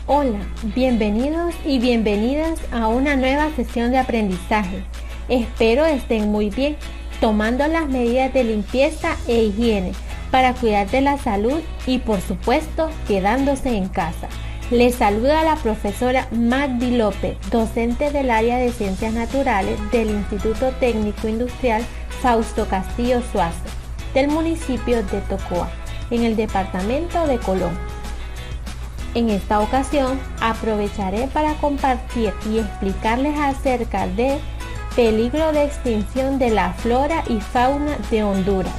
Hola, bienvenidos y bienvenidas a una nueva sesión de aprendizaje. Espero estén muy bien, tomando las medidas de limpieza e higiene para cuidar de la salud y por supuesto quedándose en casa. Les saluda la profesora Magdi López, docente del área de Ciencias Naturales del Instituto Técnico Industrial Fausto Castillo Zuazo, del municipio de Tocoa, en el departamento de Colón. En esta ocasión aprovecharé para compartir y explicarles acerca del peligro de extinción de la flora y fauna de Honduras,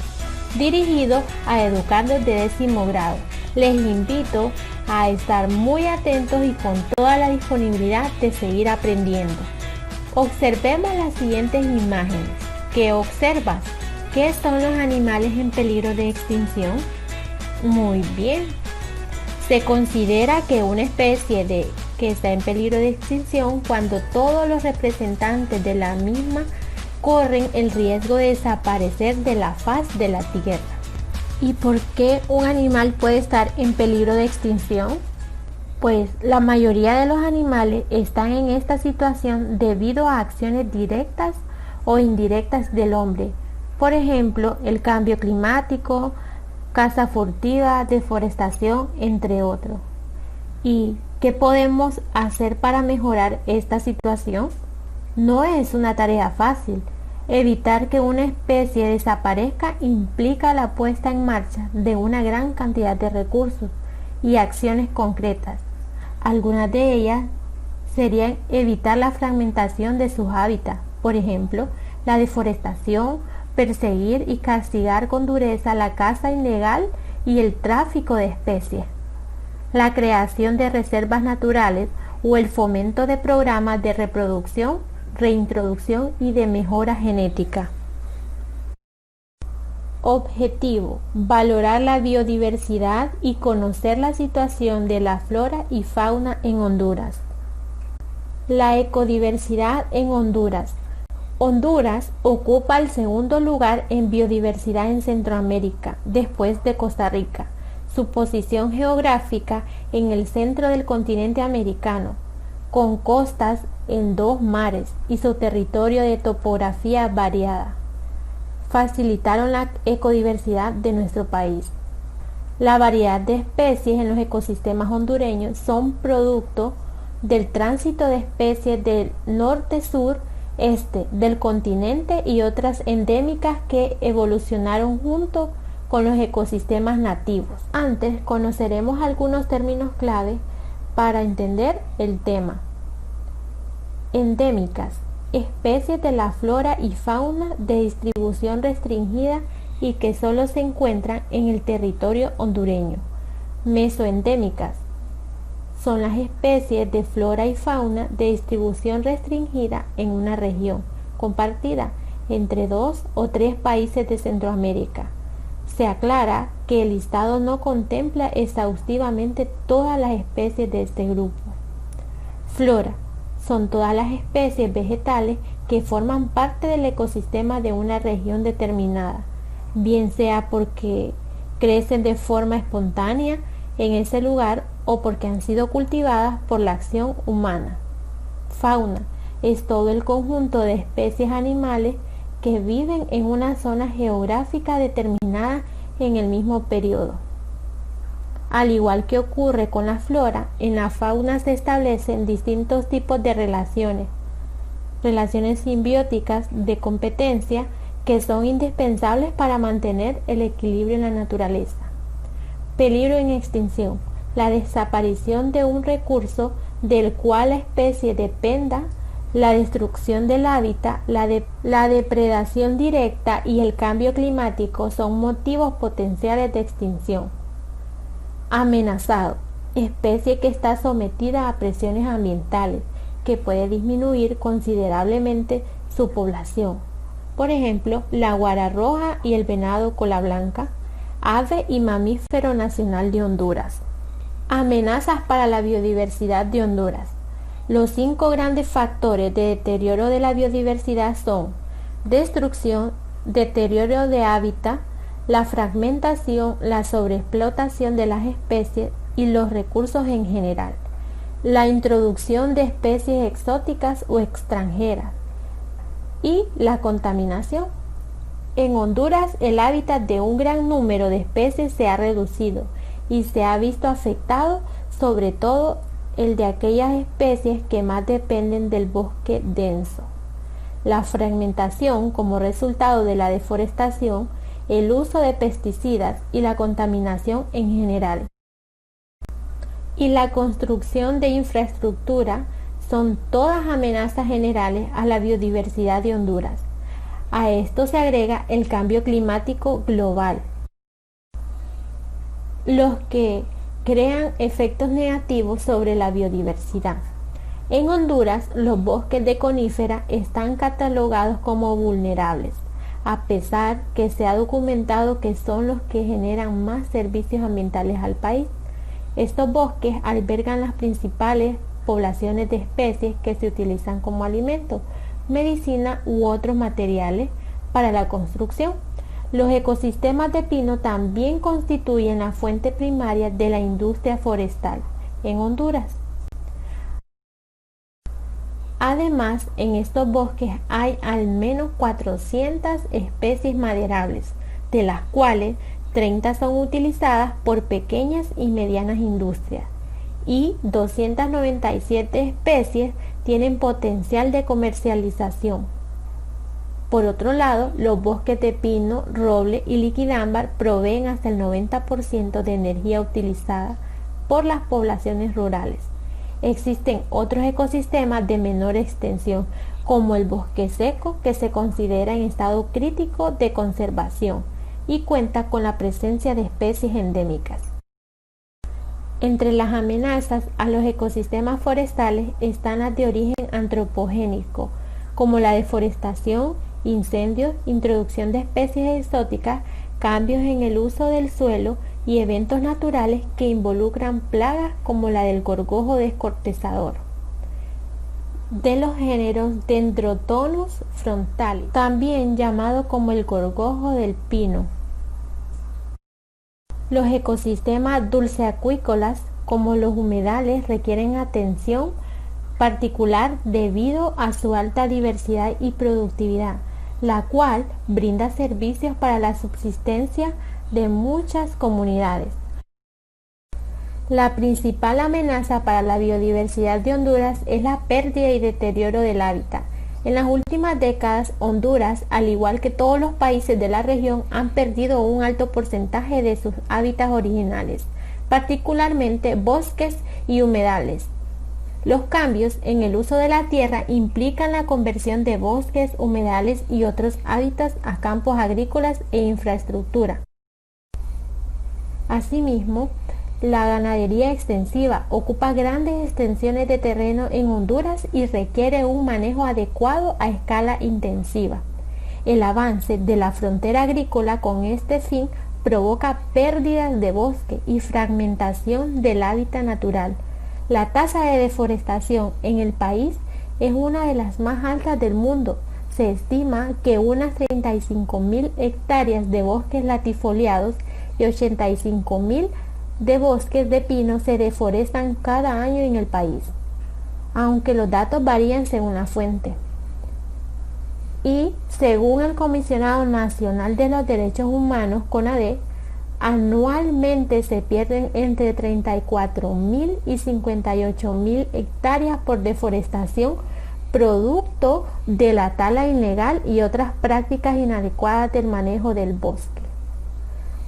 dirigido a educandos de 10º grado. Les invito a estar muy atentos y con toda la disponibilidad de seguir aprendiendo. Observemos las siguientes imágenes. ¿Qué observas? ¿Qué son los animales en peligro de extinción? Muy bien. Se considera que una especie que está en peligro de extinción cuando todos los representantes de la misma corren el riesgo de desaparecer de la faz de la Tierra. ¿Y por qué un animal puede estar en peligro de extinción? Pues la mayoría de los animales están en esta situación debido a acciones directas o indirectas del hombre. Por ejemplo, el cambio climático, caza furtiva, deforestación, entre otros. ¿Y qué podemos hacer para mejorar esta situación? No es una tarea fácil. Evitar que una especie desaparezca implica la puesta en marcha de una gran cantidad de recursos y acciones concretas. Algunas de ellas serían evitar la fragmentación de sus hábitats, por ejemplo, la deforestación, perseguir y castigar con dureza la caza ilegal y el tráfico de especies, la creación de reservas naturales o el fomento de programas de reproducción, reintroducción y de mejora genética. Objetivo: valorar la biodiversidad y conocer la situación de la flora y fauna en Honduras. La ecodiversidad en Honduras. Honduras ocupa el segundo lugar en biodiversidad en Centroamérica, después de Costa Rica. Su posición geográfica en el centro del continente americano, con costas en 2 mares y su territorio de topografía variada, facilitaron la ecodiversidad de nuestro país. La variedad de especies en los ecosistemas hondureños son producto del tránsito de especies del norte-sur, este del continente y otras endémicas que evolucionaron junto con los ecosistemas nativos. Antes conoceremos algunos términos clave para entender el tema. Endémicas: especies de la flora y fauna de distribución restringida y que solo se encuentran en el territorio hondureño. Mesoendémicas: son las especies de flora y fauna de distribución restringida en una región compartida entre 2 o 3 países de Centroamérica. Se aclara que el listado no contempla exhaustivamente todas las especies de este grupo. Flora: son todas las especies vegetales que forman parte del ecosistema de una región determinada, bien sea porque crecen de forma espontánea en ese lugar o porque han sido cultivadas por la acción humana. Fauna: es todo el conjunto de especies animales que viven en una zona geográfica determinada en el mismo periodo. Al igual que ocurre con la flora, en la fauna se establecen distintos tipos de relaciones simbióticas de competencia que son indispensables para mantener el equilibrio en la naturaleza. Peligro en extinción: la desaparición de un recurso del cual la especie dependa, la destrucción del hábitat, la depredación directa y el cambio climático son motivos potenciales de extinción. Amenazado: especie que está sometida a presiones ambientales que puede disminuir considerablemente su población. Por ejemplo, la guara roja y el venado cola blanca, ave y mamífero nacional de Honduras. Amenazas para la biodiversidad de Honduras. Los 5 grandes factores de deterioro de la biodiversidad son destrucción, deterioro de hábitat, la fragmentación, la sobreexplotación de las especies y los recursos en general. la introducción de especies exóticas o extranjeras y la contaminación. En Honduras, el hábitat de un gran número de especies se ha reducido y se ha visto afectado sobre todo el de aquellas especies que más dependen del bosque denso. La fragmentación como resultado de la deforestación, el uso de pesticidas y la contaminación en general, y la construcción de infraestructura son todas amenazas generales a la biodiversidad de Honduras. A esto se agrega el cambio climático global, los que crean efectos negativos sobre la biodiversidad. En Honduras, los bosques de conífera están catalogados como vulnerables, a pesar que se ha documentado que son los que generan más servicios ambientales al país. Estos bosques albergan las principales poblaciones de especies que se utilizan como alimento, medicina u otros materiales para la construcción. Los ecosistemas de pino también constituyen la fuente primaria de la industria forestal en Honduras. Además, en estos bosques hay al menos 400 especies maderables, de las cuales 30 son utilizadas por pequeñas y medianas industrias, y 297 especies tienen potencial de comercialización. Por otro lado, los bosques de pino, roble y liquidámbar proveen hasta el 90% de energía utilizada por las poblaciones rurales. Existen otros ecosistemas de menor extensión, como el bosque seco, que se considera en estado crítico de conservación y cuenta con la presencia de especies endémicas. Entre las amenazas a los ecosistemas forestales están las de origen antropogénico, como la deforestación, incendios, introducción de especies exóticas, cambios en el uso del suelo y eventos naturales que involucran plagas como la del gorgojo descortezador, de los géneros Dendrotonus frontalis, también llamado como el gorgojo del pino. Los ecosistemas dulceacuícolas, como los humedales, requieren atención particular debido a su alta diversidad y productividad, la cual brinda servicios para la subsistencia de muchas comunidades. La principal amenaza para la biodiversidad de Honduras es la pérdida y deterioro del hábitat. En las últimas décadas, Honduras, al igual que todos los países de la región, han perdido un alto porcentaje de sus hábitats originales, particularmente bosques y humedales. Los cambios en el uso de la tierra implican la conversión de bosques, humedales y otros hábitats a campos agrícolas e infraestructura. Asimismo, la ganadería extensiva ocupa grandes extensiones de terreno en Honduras y requiere un manejo adecuado a escala intensiva. El avance de la frontera agrícola con este fin provoca pérdidas de bosque y fragmentación del hábitat natural. La tasa de deforestación en el país es una de las más altas del mundo. Se estima que unas 35.000 hectáreas de bosques latifoliados y 85.000 de bosques de pino se deforestan cada año en el país, aunque los datos varían según la fuente. Y según el Comisionado Nacional de los Derechos Humanos, CONADE, anualmente se pierden entre 34.000 y 58.000 hectáreas por deforestación, producto de la tala ilegal y otras prácticas inadecuadas del manejo del bosque.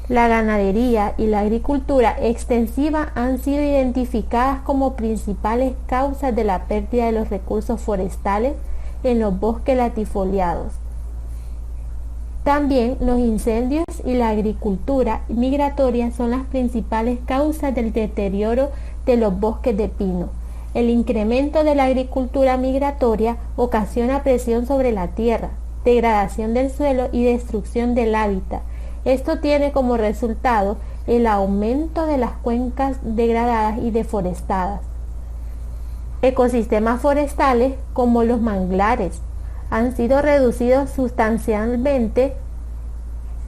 La ganadería y la agricultura extensiva han sido identificadas como principales causas de la pérdida de los recursos forestales en los bosques latifoliados. También los incendios y la agricultura migratoria son las principales causas del deterioro de los bosques de pino. El incremento de la agricultura migratoria ocasiona presión sobre la tierra, degradación del suelo y destrucción del hábitat. Esto tiene como resultado el aumento de las cuencas degradadas y deforestadas. Ecosistemas forestales como los manglares han sido reducidos sustancialmente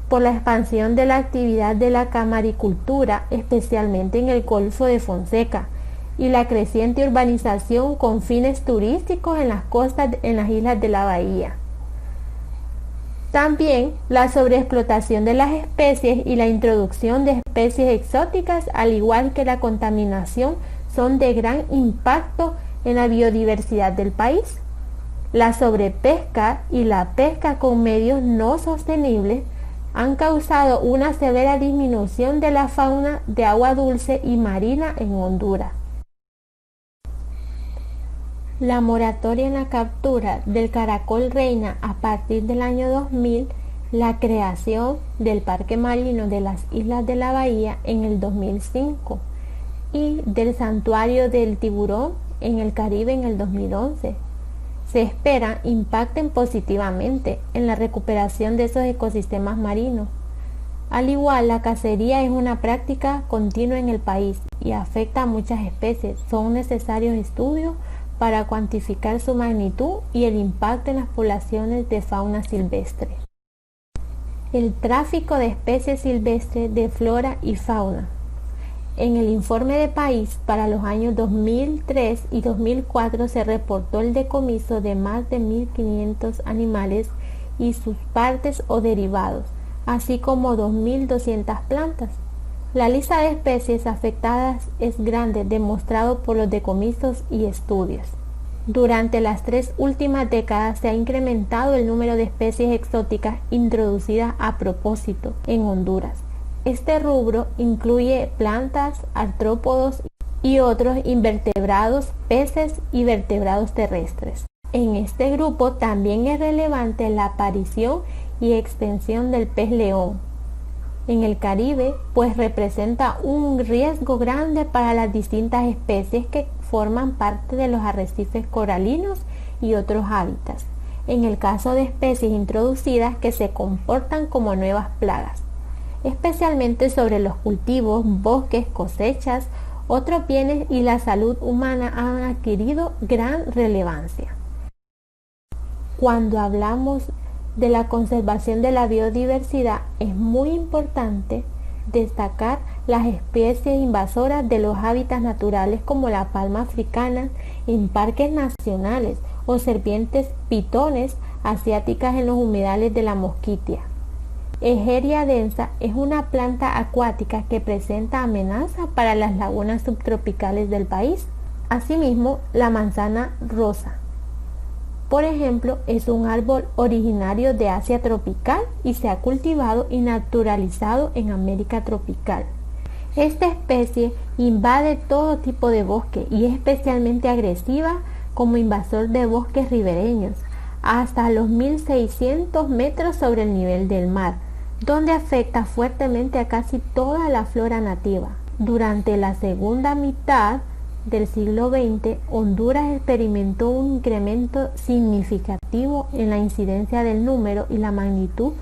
por la expansión de la actividad de la camaricultura, especialmente en el Golfo de Fonseca, y la creciente urbanización con fines turísticos en las costas en las islas de la bahía. También la sobreexplotación de las especies y la introducción de especies exóticas, al igual que la contaminación, son de gran impacto en la biodiversidad del país. La sobrepesca y la pesca con medios no sostenibles han causado una severa disminución de la fauna de agua dulce y marina en Honduras. La moratoria en la captura del caracol reina a partir del año 2000, la creación del Parque Marino de las Islas de la Bahía en el 2005 y del Santuario del Tiburón en el Caribe en el 2011. Se espera impacten positivamente en la recuperación de esos ecosistemas marinos. Al igual, la cacería es una práctica continua en el país y afecta a muchas especies. Son necesarios estudios para cuantificar su magnitud y el impacto en las poblaciones de fauna silvestre. El tráfico de especies silvestres de flora y fauna. En el informe de país para los años 2003 y 2004 se reportó el decomiso de más de 1.500 animales y sus partes o derivados, así como 2.200 plantas. La lista de especies afectadas es grande, demostrado por los decomisos y estudios. Durante las 3 últimas décadas se ha incrementado el número de especies exóticas introducidas a propósito en Honduras. Este rubro incluye plantas, artrópodos y otros invertebrados, peces y vertebrados terrestres. En este grupo también es relevante la aparición y extensión del pez león en el Caribe, pues representa un riesgo grande para las distintas especies que forman parte de los arrecifes coralinos y otros hábitats, en el caso de especies introducidas que se comportan como nuevas plagas, especialmente sobre los cultivos, bosques, cosechas, otros bienes y la salud humana han adquirido gran relevancia. Cuando hablamos de la conservación de la biodiversidad, es muy importante destacar las especies invasoras de los hábitats naturales como la palma africana en parques nacionales o serpientes pitones asiáticas en los humedales de la Mosquitia. Egeria densa es una planta acuática que presenta amenaza para las lagunas subtropicales del país. Asimismo, la manzana rosa, por ejemplo, es un árbol originario de Asia tropical y se ha cultivado y naturalizado en América tropical. Esta especie invade todo tipo de bosque y es especialmente agresiva como invasor de bosques ribereños, hasta los 1.600 metros sobre el nivel del mar, donde afecta fuertemente a casi toda la flora nativa. Durante la segunda mitad del siglo XX, Honduras experimentó un incremento significativo en la incidencia del número y la magnitud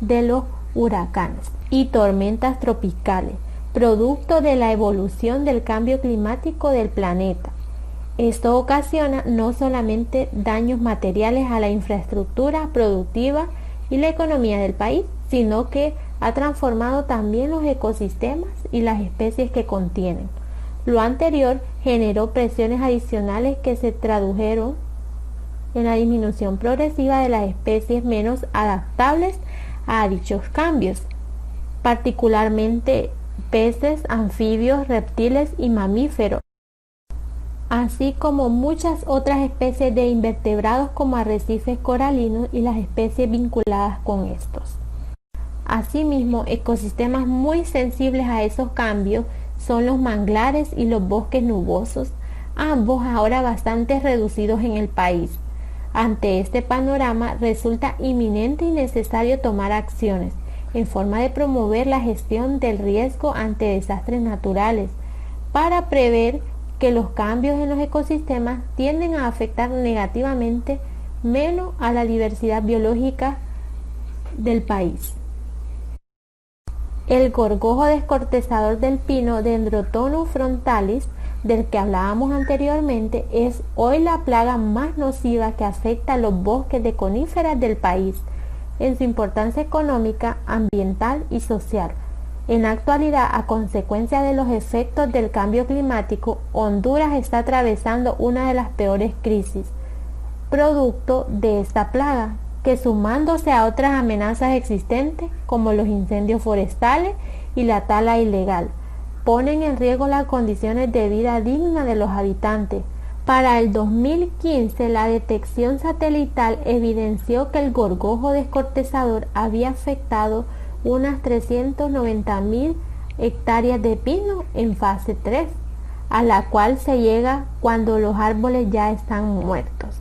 de los huracanes y tormentas tropicales, producto de la evolución del cambio climático del planeta. Esto ocasiona no solamente daños materiales a la infraestructura productiva y la economía del país, sino que ha transformado también los ecosistemas y las especies que contienen. Lo anterior generó presiones adicionales que se tradujeron en la disminución progresiva de las especies menos adaptables a dichos cambios, particularmente peces, anfibios, reptiles y mamíferos, así como muchas otras especies de invertebrados como arrecifes coralinos y las especies vinculadas con estos. Asimismo, ecosistemas muy sensibles a esos cambios son los manglares y los bosques nubosos, ambos ahora bastante reducidos en el país. Ante este panorama, resulta inminente y necesario tomar acciones en forma de promover la gestión del riesgo ante desastres naturales, para prever que los cambios en los ecosistemas tienden a afectar negativamente menos a la diversidad biológica del país. El gorgojo descortezador del pino, Dendrotonus frontalis, del que hablábamos anteriormente, es hoy la plaga más nociva que afecta a los bosques de coníferas del país en su importancia económica, ambiental y social. En la actualidad, a consecuencia de los efectos del cambio climático, Honduras está atravesando una de las peores crisis, producto de esta plaga, que sumándose a otras amenazas existentes, como los incendios forestales y la tala ilegal, ponen en riesgo las condiciones de vida digna de los habitantes. Para el 2015, la detección satelital evidenció que el gorgojo descortezador había afectado unas 390.000 hectáreas de pino en fase 3, a la cual se llega cuando los árboles ya están muertos.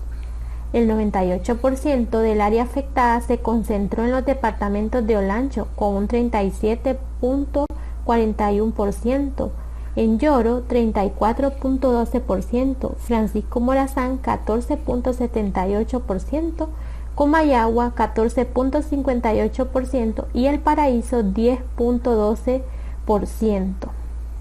El 98% del área afectada se concentró en los departamentos de Olancho, con un 37.41%, en Lloro 34.12%, Francisco Morazán 14.78%, Comayagua 14.58% y El Paraíso 10.12%.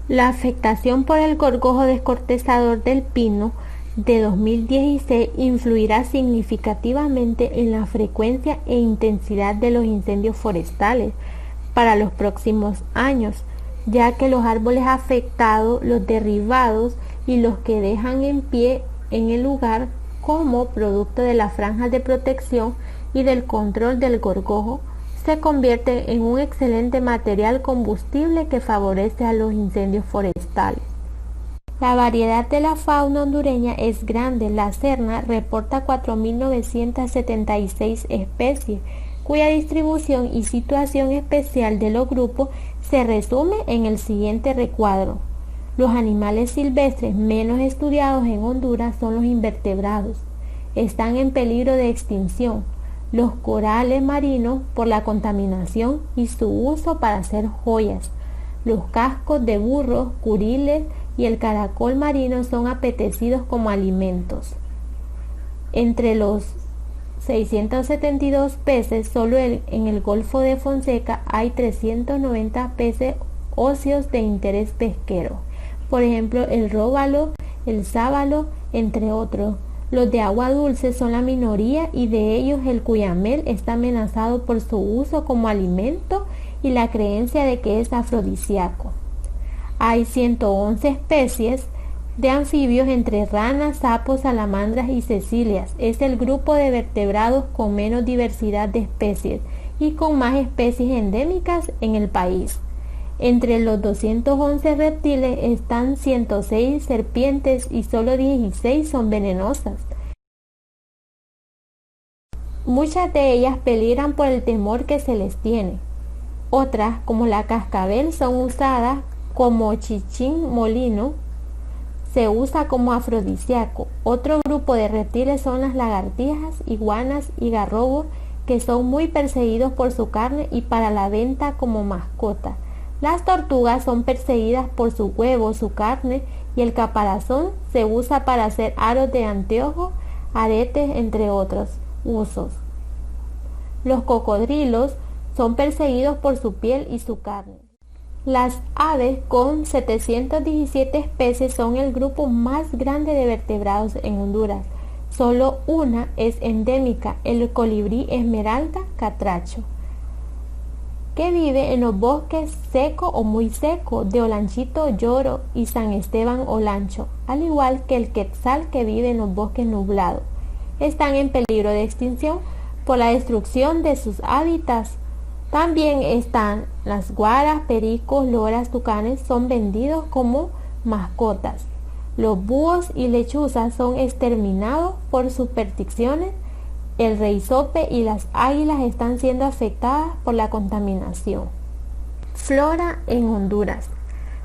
La afectación por el gorgojo descortezador del pino de 2016 influirá significativamente en la frecuencia e intensidad de los incendios forestales para los próximos años, ya que los árboles afectados, los derribados y los que dejan en pie en el lugar como producto de las franjas de protección y del control del gorgojo, se convierten en un excelente material combustible que favorece a los incendios forestales. La variedad de la fauna hondureña es grande. La Serna reporta 4.976 especies, cuya distribución y situación especial de los grupos se resume en el siguiente recuadro. Los animales silvestres menos estudiados en Honduras son los invertebrados. Están en peligro de extinción. Los corales marinos por la contaminación y su uso para hacer joyas. Los cascos de burros, curiles y el caracol marino son apetecidos como alimentos. Entre los 672 peces, solo en el Golfo de Fonseca hay 390 peces óseos de interés pesquero. Por ejemplo, el róbalo, el sábalo, entre otros. Los de agua dulce son la minoría y de ellos el cuyamel está amenazado por su uso como alimento y la creencia de que es afrodisíaco. Hay 111 especies de anfibios entre ranas, sapos, salamandras y cecilias. Es el grupo de vertebrados con menos diversidad de especies y con más especies endémicas en el país. Entre los 211 reptiles están 106 serpientes y solo 16 son venenosas. Muchas de ellas peligran por el temor que se les tiene. Otras, como la cascabel, son usadas como chichín molino, se usa como afrodisíaco. Otro grupo de reptiles son las lagartijas, iguanas y garrobos, que son muy perseguidos por su carne y para la venta como mascota. Las tortugas son perseguidas por su huevo, su carne y el caparazón se usa para hacer aros de anteojos, aretes, entre otros usos. Los cocodrilos son perseguidos por su piel y su carne. Las aves, con 717 especies, son el grupo más grande de vertebrados en Honduras. Solo una es endémica, el colibrí esmeralda catracho, que vive en los bosques seco o muy seco de Olanchito, Lloro y San Esteban Olancho, al igual que el quetzal que vive en los bosques nublados. Están en peligro de extinción por la destrucción de sus hábitats. También están las guaras, pericos, loras, tucanes, son vendidos como mascotas. Los búhos y lechuzas son exterminados por supersticiones. El reizope y las águilas están siendo afectadas por la contaminación. Flora en Honduras.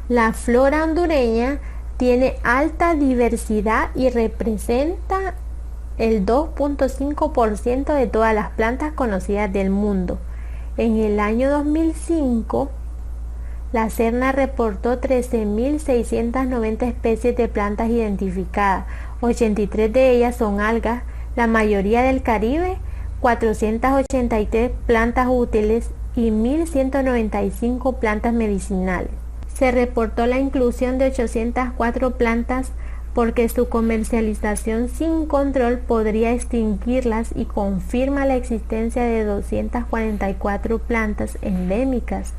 La flora hondureña tiene alta diversidad y representa el 2.5% de todas las plantas conocidas del mundo. En el año 2005, la Serna reportó 13.690 especies de plantas identificadas. 83 de ellas son algas, la mayoría del Caribe, 483 plantas útiles y 1.195 plantas medicinales. Se reportó la inclusión de 804 plantas porque su comercialización sin control podría extinguirlas y confirma la existencia de 244 plantas endémicas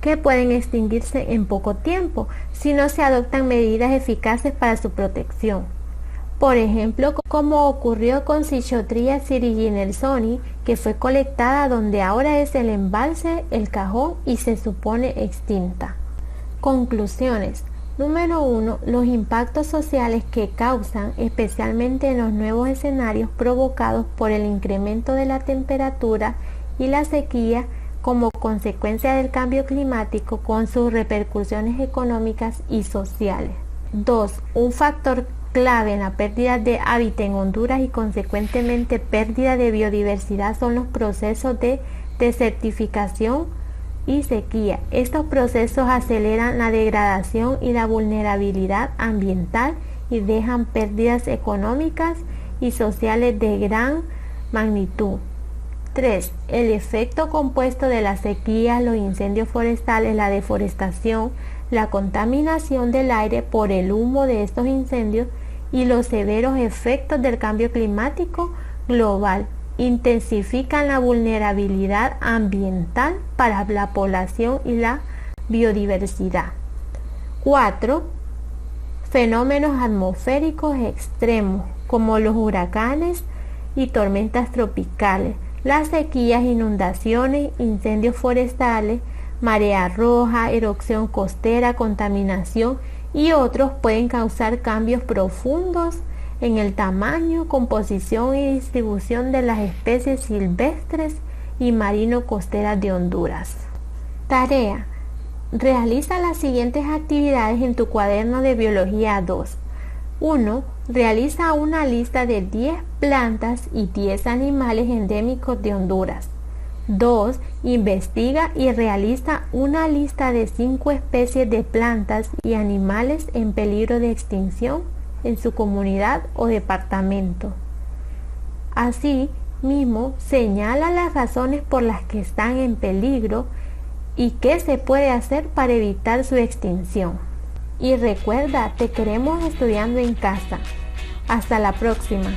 que pueden extinguirse en poco tiempo si no se adoptan medidas eficaces para su protección. Por ejemplo, como ocurrió con Cichotria syringhinelsoni, que fue colectada donde ahora es el embalse El Cajón y se supone extinta. Conclusiones. Número 1. Los impactos sociales que causan, especialmente en los nuevos escenarios provocados por el incremento de la temperatura y la sequía como consecuencia del cambio climático con sus repercusiones económicas y sociales. 2. Un factor clave en la pérdida de hábitat en Honduras y consecuentemente pérdida de biodiversidad son los procesos de desertificación y sequía. Estos procesos aceleran la degradación y la vulnerabilidad ambiental y dejan pérdidas económicas y sociales de gran magnitud. 3. El efecto compuesto de la sequía, los incendios forestales, la deforestación, la contaminación del aire por el humo de estos incendios y los severos efectos del cambio climático global intensifican la vulnerabilidad ambiental para la población y la biodiversidad. 4. Fenómenos atmosféricos extremos como los huracanes y tormentas tropicales, las sequías, inundaciones, incendios forestales, marea roja, erupción costera, contaminación y otros pueden causar cambios profundos en el tamaño, composición y distribución de las especies silvestres y marino-costeras de Honduras. Tarea. Realiza las siguientes actividades en tu cuaderno de Biología 2. 1. Realiza una lista de 10 plantas y 10 animales endémicos de Honduras. 2. Investiga y realiza una lista de 5 especies de plantas y animales en peligro de extinción en su comunidad o departamento. Asimismo, señala las razones por las que están en peligro y qué se puede hacer para evitar su extinción. Y recuerda, te queremos estudiando en casa. Hasta la próxima.